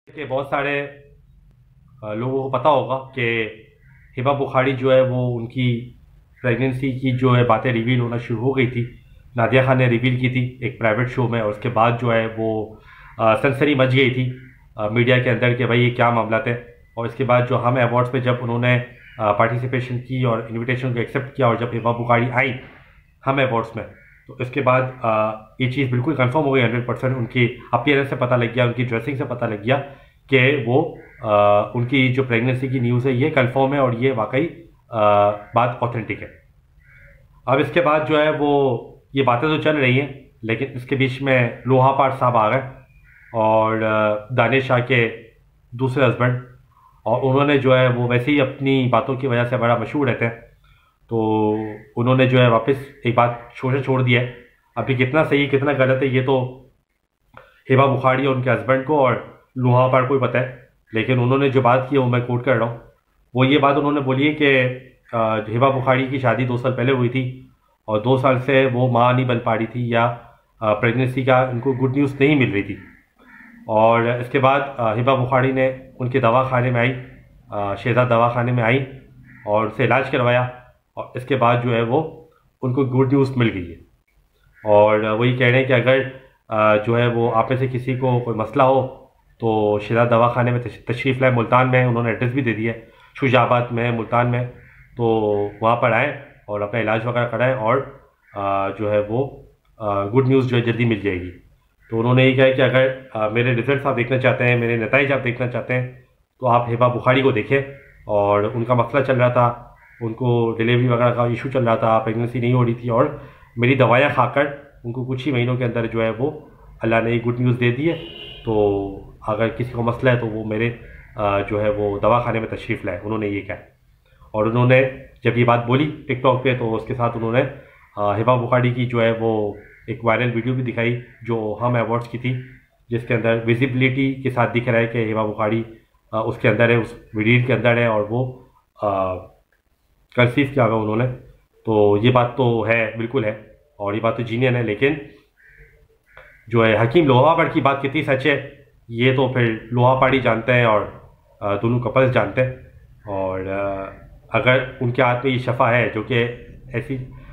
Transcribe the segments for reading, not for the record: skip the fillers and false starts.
कि बहुत सारे लोगों को पता होगा कि हिबा बुखारी जो है वो उनकी प्रेगनेंसी की जो है बातें रिवील होना शुरू हो गई थी। नादिया खान ने रिवील की थी एक प्राइवेट शो में, और उसके बाद जो है वो सनसनी मच गई थी मीडिया के अंदर कि भाई ये क्या मामला थे। और इसके बाद जो हम अवार्ड्स पे जब उन्होंने पार्टिसिपेशन की और इनविटेशन को एक्सेप्ट किया, और जब हिबा बुखारी आई हम अवार्ड्स में, तो इसके बाद ये चीज़ बिल्कुल कंफर्म हो गई 100%। उनकी अपीयरेंस से पता लग गया, उनकी ड्रेसिंग से पता लग गया कि वो उनकी जो प्रेगनेंसी की न्यूज़ है ये कंफर्म है और ये वाकई बात ऑथेंटिक है। अब इसके बाद जो है वो ये बातें तो चल रही हैं, लेकिन इसके बीच में लोहा पाट साहब आ गए और दानिश शाह के दूसरे हस्बैंड, और उन्होंने जो है वो वैसे ही अपनी बातों की वजह से बड़ा मशहूर रहते हैं, तो उन्होंने जो है वापस एक बात छोड़ दी है। अभी कितना सही कितना गलत है ये तो हिबा बुखारी और उनके हस्बैंड को और लोहा पाट को ही पता है, लेकिन उन्होंने जो बात की है वो मैं कोट कर रहा हूँ। वो ये बात उन्होंने बोली है कि हिबा बुखारी की शादी 2 साल पहले हुई थी और 2 साल से वो माँ नहीं बन पा रही थी, या प्रेगनेंसी का उनको गुड न्यूज़ नहीं मिल रही थी। और इसके बाद हिबा बुखारी ने उनके दवाखाने में आई, शहजाद दवाखाने में आई और उनसे इलाज करवाया, और इसके बाद जो है वो उनको गुड न्यूज़ मिल गई है। और वही कह रहे हैं कि अगर जो है वो आप में से किसी को कोई मसला हो तो शहजाद दवाखाने में तशरीफ़ लाए। मुल्तान में उन्होंने एड्रेस भी दे दिया है, शुजाबाद में, मुल्तान में, तो वहाँ पर आएँ और अपना इलाज वगैरह कराएँ, और जो है वो गुड न्यूज़ जो है जल्दी मिल जाएगी। तो उन्होंने ये कहा है कि अगर मेरे रिजल्ट्स आप देखना चाहते हैं, मेरे नताइज आप देखना चाहते हैं, तो आप हिबा बुखारी को देखें। और उनका मसला चल रहा था, उनको डिलीवरी वगैरह का इशू चल रहा था, प्रेगनेंसी नहीं हो रही थी, और मेरी दवाइयाँ खाकर उनको कुछ ही महीनों के अंदर जो है वो अल्लाह ने गुड न्यूज़ दे दी है। तो अगर किसी को मसला है तो वो मेरे जो है वो दवाखाने में तशरीफ़ लाए, उन्होंने ये कहा। और उन्होंने जब ये बात बोली टिकटॉक पे, तो उसके साथ उन्होंने हिबा बुखारी की जो है वो एक वायरल वीडियो भी दिखाई जो हम अवार्ड्स की थी, जिसके अंदर विजिबिलिटी के साथ दिख रहा है कि हिबा बुखारी उसके अंदर है, उस वीडियो के अंदर है, और वो कंसीव किया हुआ उन्होंने। तो ये बात तो है, बिल्कुल है, और ये बात तो जीनियन है। लेकिन जो है हकीम लोहापाड़ की बात कितनी सच है ये तो फिर लोहापाड़ ही जानते हैं और दोनों कपल्स जानते हैं। और अगर उनके हाथ में ये शफ़ा है, जो कि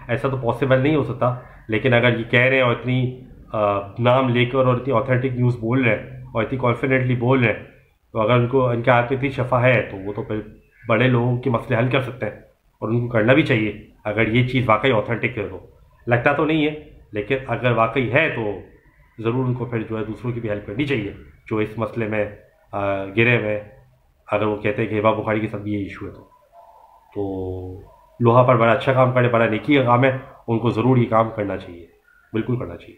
ऐसा तो पॉसिबल नहीं हो सकता, लेकिन अगर ये कह रहे हैं और इतनी नाम लेकर और इतनी ऑथेंटिक न्यूज़ बोल रहे हैं और इतनी कॉन्फिडेंटली बोल रहे हैं, तो अगर उनको उनके हाथ में इतनी शफ़ा है तो वो तो फिर बड़े लोगों के मसले हल कर सकते हैं, और उनको करना भी चाहिए अगर ये चीज़ वाकई ऑथेंटिक है। तो लगता तो नहीं है, लेकिन अगर वाकई है तो ज़रूर उनको फिर जो है दूसरों की भी हेल्प करनी चाहिए जो इस मसले में गिरे हुए। अगर वो कहते हैं कि हिबा बुखारी के साथ भी ये इशू है तो लोहा पर बड़ा अच्छा काम करे, बड़ा नेकी का काम है, उनको ज़रूर ये काम करना चाहिए, बिल्कुल करना चाहिए।